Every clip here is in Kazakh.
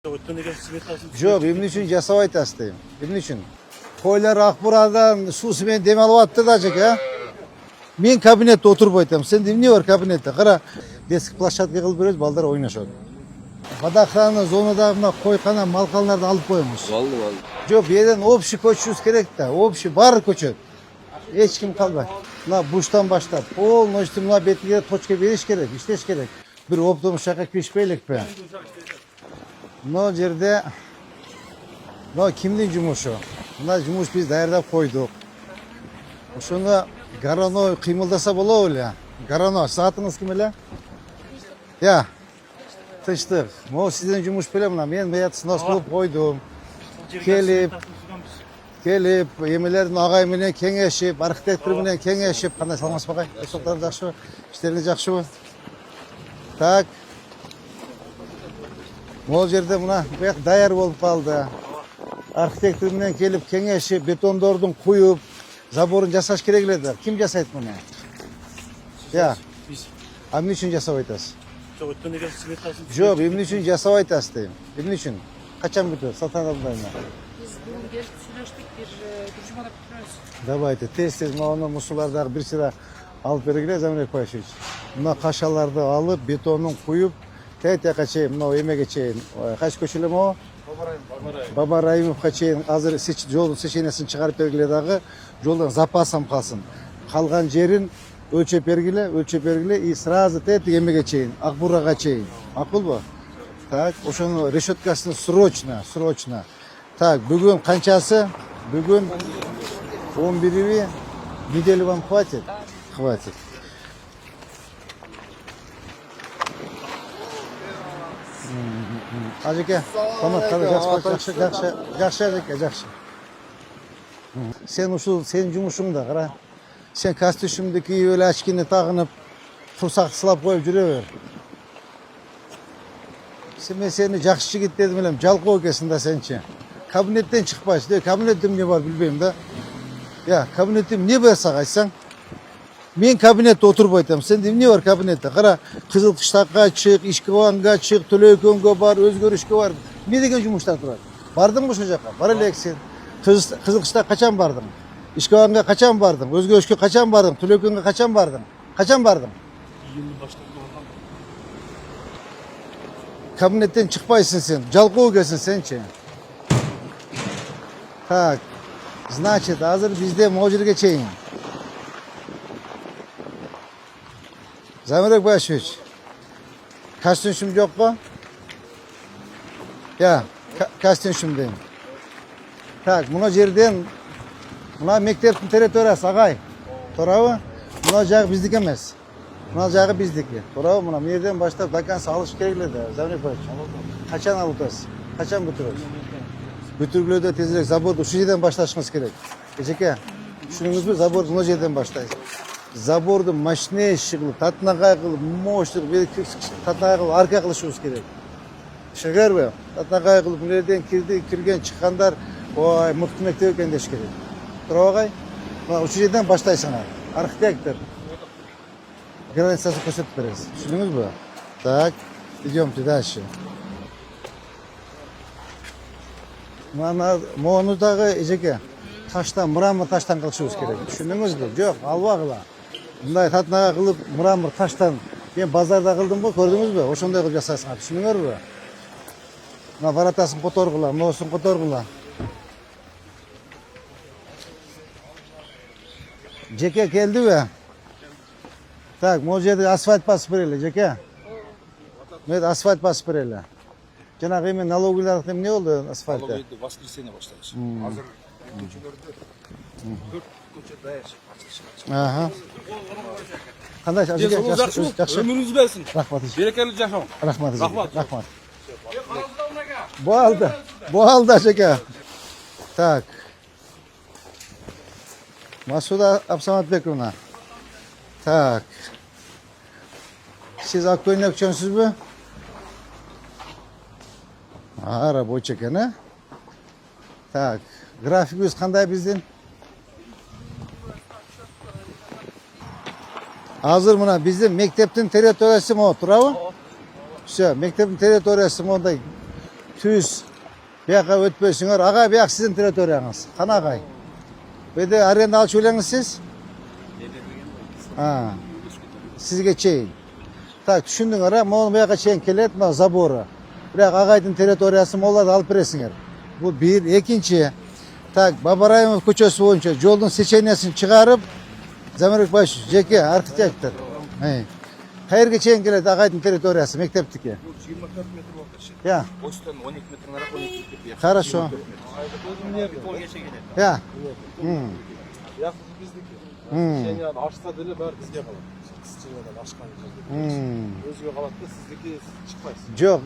Жоқ, emne үшін жасап айтасыз дейм. Emne үшін? Қойлар Ақбурадан сусымен дем алып атты да жеке. Мен кабинетте отырып айтам. Сенде эмне бар кабинетте? Қара, детский площадка қылып береді, балдар ойнашады. Водохрана зонадагы мына койкана, малкаларды алып коебуз. Алды. Жоқ, бу жерден общий көчүбүз керек да. Общий баары көчөт. Эч ким калбайт. Мына буштан баштап полностью мына бетиге точка бериш керек, иштеш керек. Бир оптом шака киришпей элекпи? Мына жерде мына кимдин жумушу? Мына жумуш биз даярдап койдук. Ошону Гарано кыймылдаса болобу эле? Гарано, саатыңыз ким эле? Я. Тынчтык. Могу сиздин жумуш беле мына мен баят снос кылып койдум. Келип, эмелердин агай менен кеңешип, архитектор менен кеңешип, кандай саламатсыз багай? Эсоктор жакшыбы? Иштериңиз жакшыбы? Так. Могу жерде мына бияк даяр болуп калды. Архитектор менен келип кеңешип, бетондордун куюп, заборун жасаш керек эле да. Ким жасайт муну? Я. А эмне үчүн жасап айтасыз? Жоқ, эмне үчүн жасап айтасыз дейм. Эмне үчүн? Качан бүтөт? Салтанат абдайна. Biz bugün gelip süreçtik bir duruşmada bitiriyoruz. Давайте, тез-тез мына мусулардагы бир сыра алып бергиле, Замирбек Пашевич. Мына кашаларды алып, бетонун куюп, тетяка чейин, мына эмеге чейин, кайсы көчө эле могу? Баба Раимовго чейин азыр жолдун сеченесин чыгарып бергиле дагы, жолдон запасым калсын. Калган жерин өлчөп бергиле и сразу тетик эмеге чейин, Акбурага чейин. Макулбу? Так, ошонун решеткасын срочно. Так, бүгүн канчасы? Бүгүн 11-би. Неделю вам хватит? Хватит. Ажеке, жакшы ажеке, жакшы. Сен ушул сенин жумушуңда кара. Сен костюмды кийип эле очкини тагынып, турсак сылап коюп жүрө бер. Мен сени жакшы жигит дедим элем, жалкоо экенсиң да сенчи. Кабинеттен чыкпайсың. Кабинетте эмне бар билбейм да. Я, кабинетте эмне бар сага айтсаң? Мен кабинетте отуруп айтам. Сенде эмне бар кабинетте? Кара, Кызыл Кыштакка чык, Ишкебанга чык, Төлөйкөнгө бар, өзгөрүшкө бар. Эмне деген жумуштар турат? Бардыңбы ошол жака? Бар элексиң. Кызыл Кыштакка качан бардың? Ишкебанга качан бардың? Өзгөрүшкө качан бардың? Төлөйкөнгө качан бардың? Качан бардың? Кабинеттен чыкпайсың сен. Жалкоо экенсиң сенчи. Так, значит, азыр бизде могу жерге чейин. Замирбек Пашевич, костюм жокпу? Я, костюм дейм. Так, мына жерден, мына мектептин территориясы агай. Туурабы? Мына жагы биздики эмес. Мына жагы биздики. Туурабы? Мына жерден баштап до конца алыш керек эле да, Замирбек Пашевич. Качан алып атасыз? Качан бүтүрөбүз? Бүтүргүлөөдө тезирээк заборду ушул жерден башташыңыз керек. Эжеке, түшүнүңүзбү? Заборду мына жерден баштайсыз. Заборду мощнейший кылып, татнагай кылып, мощный кылып, татнагай кылып арка кылышыбыз керек. Түшүнүңөрбү? Татнагай кылып, мына жерден кирген чыккандар, ой, мыкты мектеп экен деш керек. Туурабы агай? Мына ушул жерден баштайсыңар. Архитектор. Границасын көрсөтүп бересиз. Түшүндүңүзбү? Так, идёмте дальше. Мону дагы эжеке таштан, мрамор таштан кылышыбыз керек. Түшүндүңүзбү? Жок, албагыла. Мындай татнага кылып, мрамор таштан мен базарда кылдым го, көрдүңүзбү? Ошондой кылып жасайсыңар. Түшүндүңөрбү? Мына баратасын которгула, моусун которгула. Жеке келдиби? Так, могу жерде асфальт басып берели, жеке. Мен асфальт басып берели. Жанагы эми налоговыйларды эмне болду асфальтта? Налоговыйды воскресенье баштайбыз. Азыр көчөлөрдө 4 көчө даяр ачылышы. Ага. Кандай ажеке жакшы. Өмүрүңүз берсин. Рахмат. Берекелүү жашоо. Рахмат. Болду ажеке. Так. Масуда Абсаматбековна. Так. Сиз ак көйнөкчөнсүзбү? Рабочий экен, а? Так, графигибиз кандай биздин? Азыр мына биздин мектептин территориясы могу, туурабы? Все, мектептин территориясы мондай Tüz. Buyaka ötpösüңөр. Agay buyak sizin territoriyanız. Kana agay. Bede arenda alçı öyleniz siz? Ha. Sizge çeyin. Tak düşündüңөр ha, moğol buyaka çeyin kelet, ma zabora. Birak agaydın territoriyası moğollar da alıp beresinler. Bu bir. Ekinci. Tak Babarayımov köçösü boyunca yolun seçeneğini çıkarıp Zamerek baş, jeke, arkitektor. Hayırga çeyin kelet agaydın territoriyası, mekteptiki. Bu 24 metre orta şey. Ya, Ostan 12 metre narak 12 metre. хорошо. Kol geçe gelir. Ya. Yakıt bizdeki. Hmm. Sen yani açsa dili bari bizge kalır. Kısçılardan açkan yiyeceğiz. Özgür kalıp da sizdeki çıkmayız. Yok,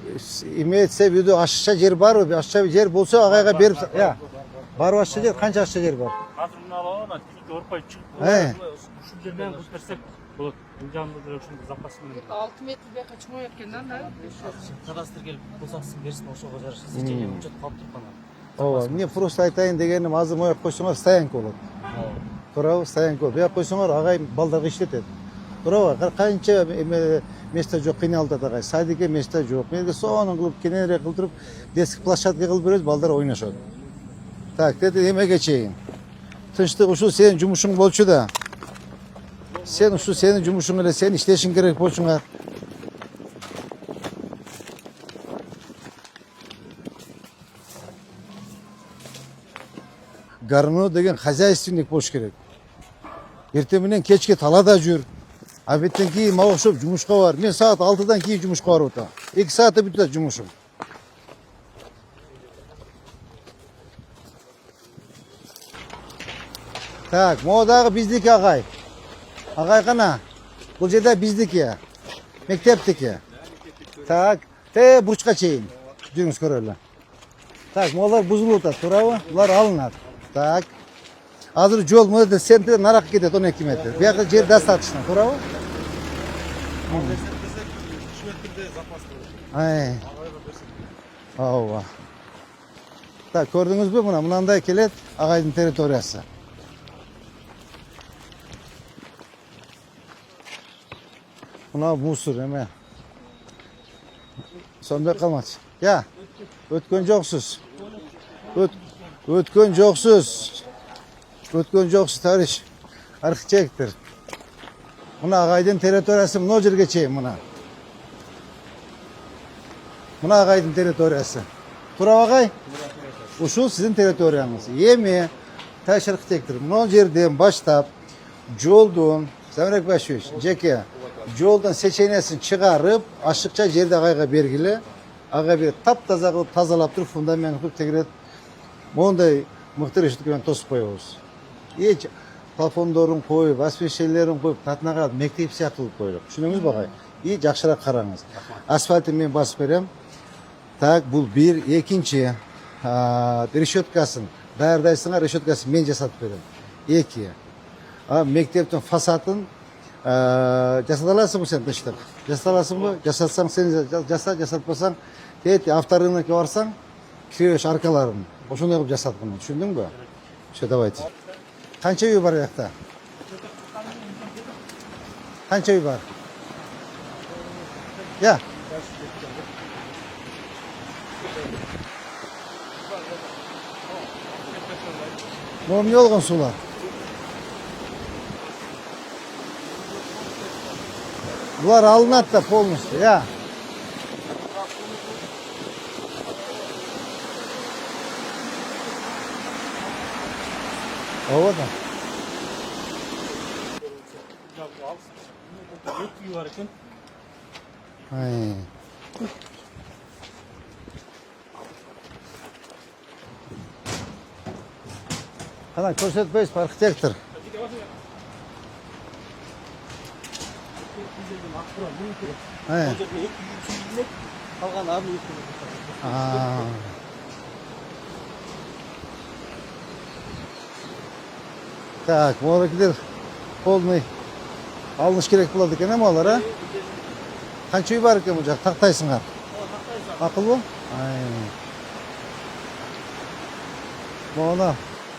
imeyetse video aşağı yer var mı? Aşağı yer bulsa agayga berip ya. Var aşağı yer, kança aşağı yer var? Hazır bunu alalım ama örpay çık. He. Şu yerden göstersek bulut. Canlı da şunu zapasını. 6 metre bir kaçma yapkendan da. Kadastır gelip bozaksın versin o şoğa jarışı. Seçeneği uçat kaptır bana. Ова, не просто айтайын дегенім азыр моя қойсаңар стоянка болады. Тура стоянка болады. Буяқ қойсаңар ағай балдарға иштетеді. Тура қанша место жоқ қиналдады ағай. Садике место жоқ. Менге соның қылып кененірек қылдырып детский площадка қылып береді, балдар ойнашады. Так, деді емеге чейін. Тыныштық ушу сенің жұмышың болчу да. Сен ушу сенің жұмышың эле, сен иштешиң керек болчуңар. Garını деген хозяйственник болуш керек. Эртең менен кечке талада жүр. Обедтен кийин мага окшоп жумушка бар. Мен саат 6-дан кийин жумушка барып атам. 2 саатта бүтөт жумушум. Так, могу дагы биздики агай. Агай кана. Бул жерде биздики. Мектептики. Так, бурчка чейин. Жүрүңүз көрөлү. Так, моголар бузулуп атат, туурабы? Булар алынат. Так. Азыр жол мына центр нарак кетет 12 метр. Бияка жер достаточно, туурабы? Ай. Ооба. Так, көрдүңүзбү? Мына мынандай келет агайдын территориясы. Мына мусор эме. Сонбой калмачы. Я. Өткөн жоксуз. Өткөн жоксуз. Өткөн жоксуз, товарищ архитектор. Мына агайдын территориясы мына жерге чейин мына. Мына агайдын территориясы. Тура агай? Ушул сиздин территорияңыз. Эми товарищ архитектор, мына жерден баштап жолдун, Замирек Башевич, жеке жолдун сеченесин чыгарып, ашыкча жерди агайга бергиле. Ага бир таптаза кылып тазалап туруп фундамент кылып тегерет. Мондай мыкты решеткамен тосуп коебуз. Плафондорун коюп, освещениялерин коюп, татнага мектеп сыяктуу кылып коелук. Түшүнүңүзбү агай? Жакшыраак караңыз. Асфальтты мен басып берем. Так, бул бир, экинчи решеткасын даярдайсыңар, решеткасын мен жасатып берем. Эки. Мектептин фасадын жасата аласыңбы сен тыштап? Жасата аласыңбы? Жасатсаң сен жасатпасаң, авторыныкке барсаң, киребеш аркаларын. Ошондой кылып жасаткын. Түшүндүңбү? Все, давайте. Канча үй бар жакта? Канча үй бар? Я. Могу эмне болгон суулар? Булар алынат да полностью, я. Ооба да. Үй бар екен. Кана көрсөтпөйсүз архитектор. Қалған арын Так, молодыкилер полный алыныш керек болот экен эми алар, а? Канча үй бар экен бул жак? Тактайсыңар. Акылбы? Могуна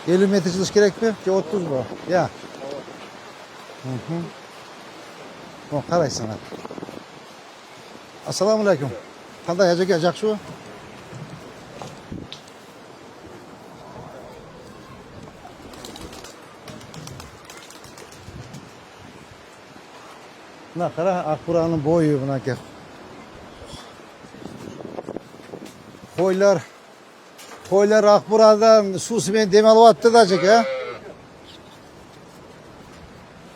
50 метр жылыш керекпи? Же 30бу? Я. Карайсыңар. Ассаламу алейкум. Кандай ажеке, жакшыбы? Buna qara, Akburanın boyu buna ke. Qo'ylar Akburadan suvsimen dem olyapti dajik ha.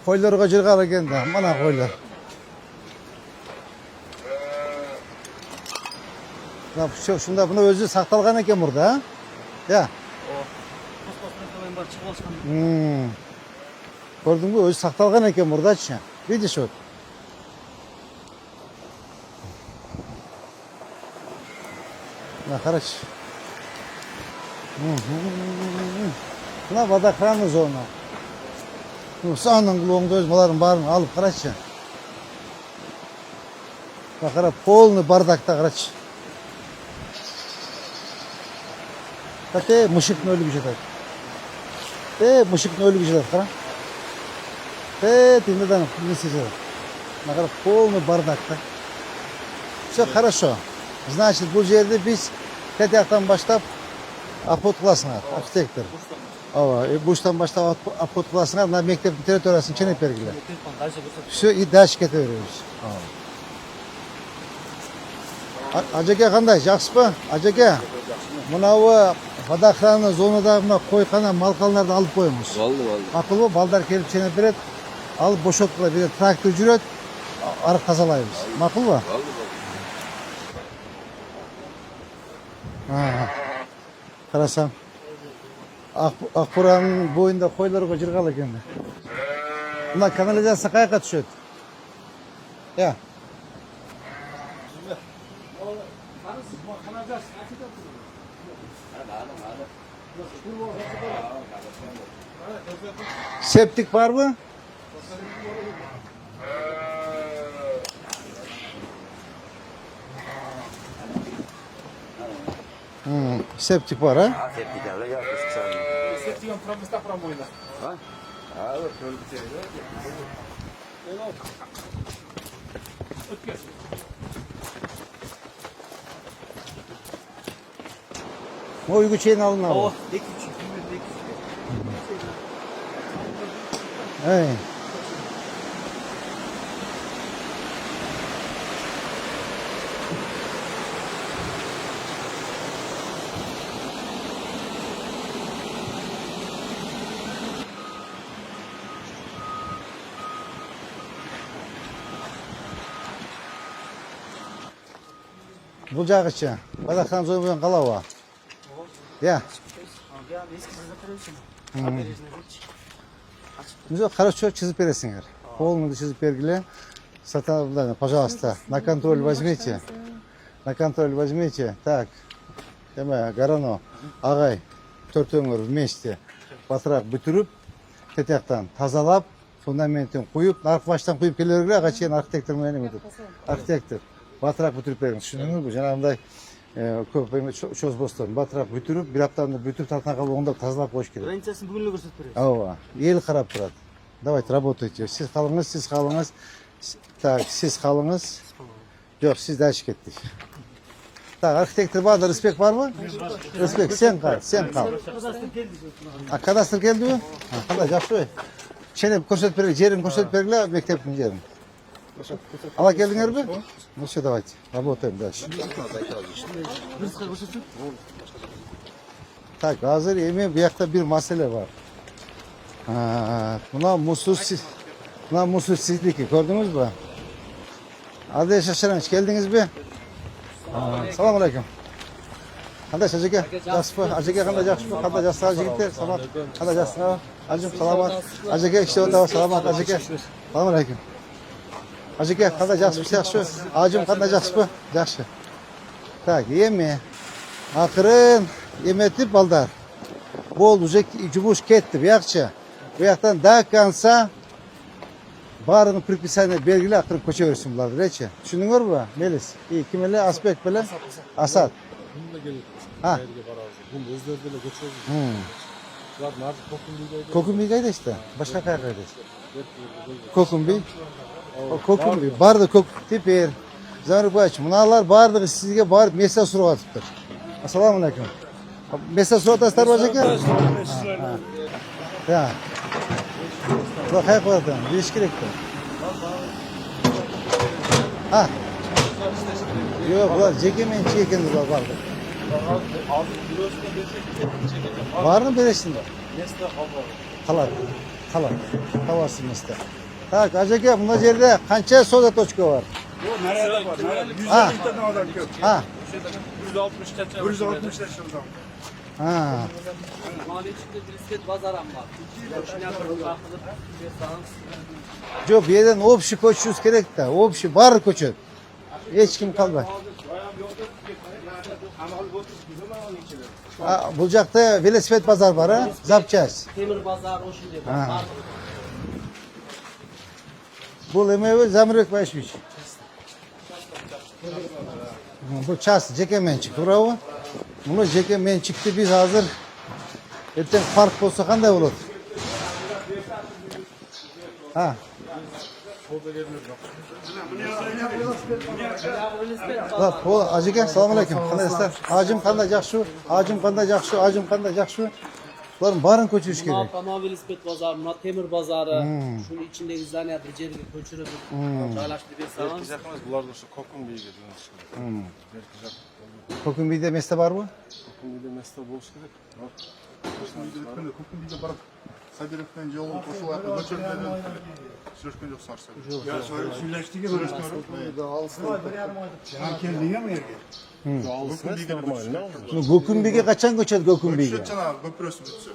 Qo'ylarga jirg'al ekanda, mana qo'ylar. Shunda buni o'zi saqtalgan ekan burada, ha? Ya. Kosmosdan var çıkıp alışkan. Gördün mü? Özü saqtalgan ekan burada-chi. Видишь вот. Na qaraç. Buna vadakranı zona. Sanın qulog'unda o'z malarini barini olib qarachi. Qara полный bardakda qarachi. Kate mushukni o'lib jetadi. Mushukni o'lib jetadi, qara. Tindadan ne сидел. Qara полный bardakda. Все хорошо. Значит, bu жерде biz Katyak'tan başlap apot klasına, arxitektor. Ava, buçtan başlap apot klasına, na mektep territoriyasını çenep bergiler. Все, и дальше кетебeriyoruz. Ajaka qanday, yaxshimi? Ajaka. Munavi vadakranı zonada mına qo'yqana malqallarni olib qo'yamiz. Oldu. Maqulmi? Balдар kelib çenep beradi. Alıb boşotqila beradi, traktor жүрadi, ariq tazalaymiz. Maqulmi? Qarasam. Akburanın boyunda qo'ylarga jirg'al ekan. Buna kanalizatsiya qayerga tushadi? Ya. Septik bormi? Septik var ha? Септигом промыста промойна. Вот только тебе. O uygu çeyini alın abi. О, екі Hey. Bu jag'ichi. Vadakran zo'ygan qalava. Ya. eski zaten Bize хорошо çizip veresinler. Полный çizip vergile. Пожалуйста, на контроль возьмите. На контроль возьмите. Так. Дема, Гарано, Агай, төртөңөр вместе батырақ бүтүрүп, кетяктан тазалап, фундаментин куюп, нарк баштан куюп келе бергиле, ага чейин архитектор менен эметет. Архитектор батырақ бүтүрүп бериңиз. Түшүндүңүзбү? Жанагындай көп чоз бостон батырақ бүтүрүп, бир аптаны бүтүп тартына калып тазалап коюш керек. Границасын бүгүн эле көрсөтүп беребиз. Ооба, эл карап турат. Давайте работайте. Siz kalınız. Так, siz kalınız. Yok, siz ders kettik. Так, arxitektör var da respekt var mı? Respekt, sen kal. Kadastr geldi mi? Qanday, yaxshi. Çene ko'rsatib bergil, jerini ko'rsatib bergil, mektepning jerini. Ала keldinglarmi? Ну все, давайте. Работаем дальше. Так, hozir endi bu yoqda bir masala bor. Buna musulsizlik, gördünüz mü? Hadi şaşırınç, geldiniz mi? Selamun aleyküm. Kandaş Acıke, Jasper, Acıke kandaş Jasper, kandaş Jasper Acıke, selamat, kandaş Jasper, Acım selamat, Acıke işte orada selamat Acıke, selamun aleyküm. Acıke kandaş Jasper, Jasper, Acım kandaş Jasper, Jasper. Tak, yeme, akırın, yemetip baldar. Bol uzak cubuş ketti, bir yakça. Bu yaktan daha kansa, barını предписание belgili akırıp koça versin bunlar reçe. Düşündünüz mü? Melis. İyi kimele aspekt böyle. Asat. Bununla gelip Ha. yerge barazı. Bunu özlerdiyle geçiyoruz. Var nazik Kokumbi'deydi. Kokumbi'deydi işte. Başka kayakaydı. Kokumbi. Kokumbi. Bardı kok. Teper. Zanrı baş. Bunlar bardı sizge bar mesaj soru atıptır. Assalamu aleyküm. Mesaj soru atastar olacak ya. Ya. Bak hayat vardı. Bir iş gerekti. Ha. Yok ulan cekemençi ekeniz var vardı. Abi kilosu da çekeceğim. Var mı beresinde? Nesne hava. Kalar. Kalar. Tavası mısın? Tak acaba bunda yerde kança soda toçka var. Bu nerede var? Nerede? 150 Ha. tane adam yok. Ha. 160 tetre. 160 da şuradan. Ha. Mahalle içinde birisket bazar ama. Koşuna bırakılır. Bir sağınız. Jo bir yerden opşi koçuz gerek de. Opşi var koçu. Hiç kim kalmadı. Ha, Bulcak'ta velosiped pazar var ha. Zapacağız. Temir bazar o şimdi. Ha. Bu emeği zamirek başmış. Bu ças cekemen çıktı bravo. Bunu cekemen çıktı biz hazır. Erten fark olsa kanday olur. Ha. Bak o acıke selamünaleyküm. Kandaşlar. Acım kandacak şu. Acım kandacak şu. Acım kandacak şu. Bunların barın koçu iş gerek. Buna velosiped bazarı, buna temir bazarı. Şunun içinde izlenen becerilik köçürüdür. Çaylaştı bir sağınız. Bunlar da şu kokun bilgi diyorlar. Kokun bir de mesle var mı? Kokun bilgi mesle boş gerek. Kokum bir de barak. Sabireften yolun koşu var. Göçerden sürüşken yok sarsa. Ya söyleşti ki böyle Ya kendine mi yerge? Kokum bir de normal. Gokun bilgi kaçan göçer Gokun bilgi. Göçen abi göpürüsü bütçü.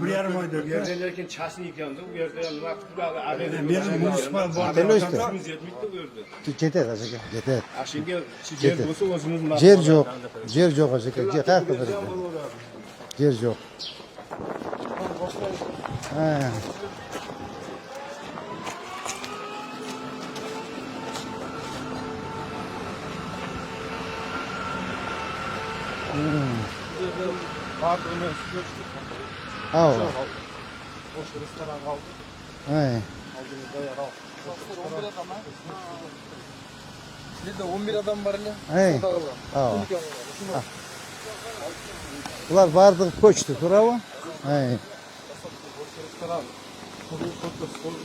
Bir yer oydu. Yerlerken çasını yıkandı. Bu yerde vakti Benim munisipal var. Telo işte. yetmekte Yeter acıke. Yeter. Şimdi yer bulsa özümüz Cer yok. Cer yok acıke. Cer kalk kadar. Cer yok. He. Vardı öyle göçtü. Ha o. Boş restoran kaldı. He. Aldığımızda yer al. 11 adam var hele. He. Ha. Bunlar vardı koçtu. Bravo. He. Restoran. Koruyu koruyu koruyu.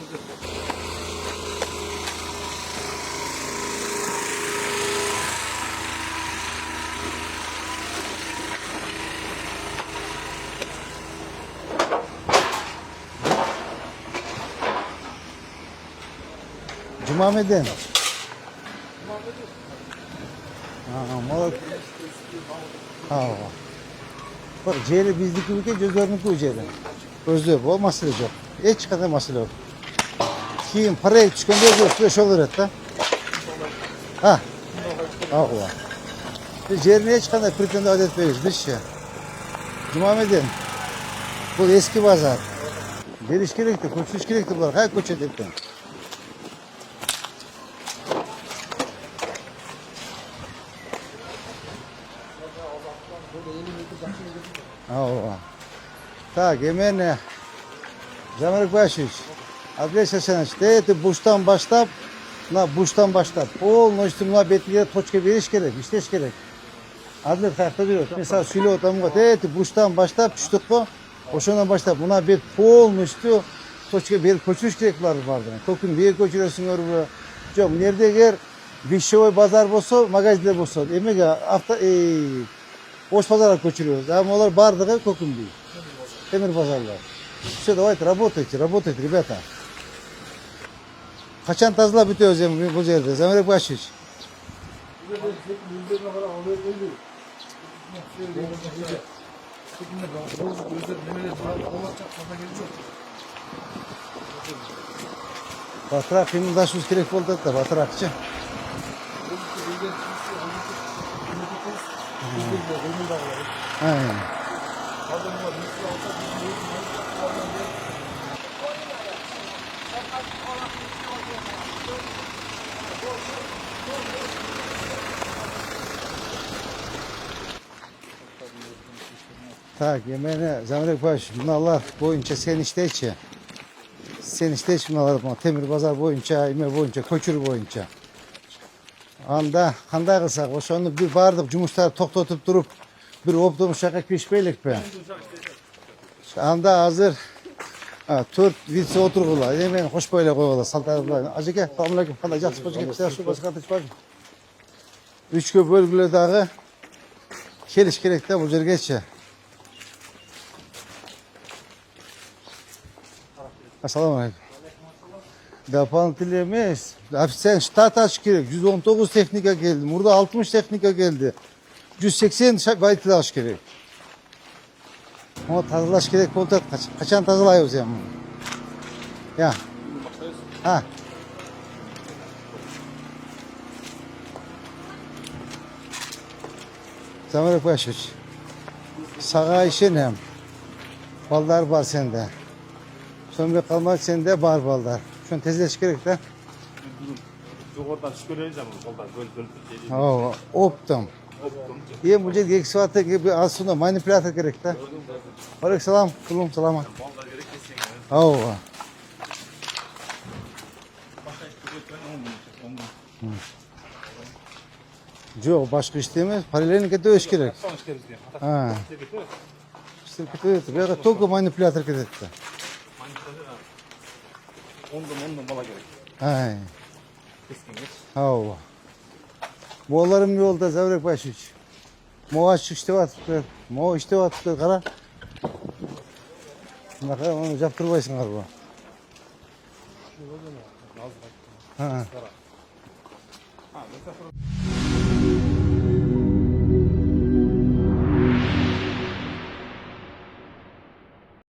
Cumameden. Mal. Ha. Bak ceyli bizdeki ülke gözlerini ülkede. Özlüyor bu masal yok. Hiç kadar masal yok. Kim paraya çıkan bir yok. Beş olur hatta. Ha. Allah. Ceyli'ne hiç kadar pretende adet veriyoruz. Bir şey. Cumameden. Bu eski pazar. Geliş gerekti, koçuş gerekti bunlar. Her koç edekten. Allah. Tak, yemeğine. Zamanlık başlıyor. Adres yaşanış. Deyeti buştan başlap, buştan başlap. Polnoçtu muhabbetliğe toçka veriş gerek, işleş gerek. Adlet kayakta diyor. Mesela söyle otamı deyeti buştan başlap, düştük bu. Oşondan başlap, buna bir polnoçtu toçka bir koçuş gerekler vardı. Kokun bir koçuyorsun orada. Yok, nerede ger? Vişoy pazar bolsa, magazinde bolsa. Emek hafta boş pazara koçuruyoruz. Ama onlar bardağı kokun değil. Temir pazarlar. Все, давайте, работайте, ребята. Kaçan tazla bitiyoruz bu yerde. Zamerek başlıyor. Batırak şimdi daha şu gerek oldu da batırakçı. Aynen. Tak yemeğine zamerek baş. Bunlar boyunca sen işte içi. Sen işte içi bunlar temir pazar boyunca, ime boyunca, koçur boyunca. Anda kanda kılsak, o sonra bir bardık cumuşlar toktatıp durup bir optum şaka pişbeylik be. Şu anda hazır Ha, 4 vitse oturgula. Hemen hoş böyle koygula. Saltarlar. Ajike, selamünaleyküm. Qanday жақсы qo'shib ketibsiz? Shu boshqa qatnashib 3 bölgüledagi kelish kerakda bu yergacha. Assalomu alaykum. Doполнительный emas. Ofisiant shtat achish kerak. 119 texnika keldi. Burada 60 texnika keldi. 180 bayt achish kerak. Ama tazalash kerak bo'ldi. Qachon tozalaymiz ham? Ya. Ha. Zamirek Başuç. Sağa işin hem. Ballar var sende. Sömre kalmak sende var ballar. Şunu tezleş gerek de. Yukarıdan çıkaracağım koldan böyle Oo, optum. İyi bu cid geçi saate gibi aslında manipülatör gerek de. Aleyküm selam. Kulum selam. Oo. Yok başka iş değil mi? Paralelini kete öş gerek. Ha. İşte kete öş. Ya toku manipülatör kete. Ondan bala gerek. Ay. Oo. Boğalarım yolda Zavrek Başuç. Moğaç işte var. Moğaç işte var. Kara. Bakalım onu yaptırbaysın galiba. Ha.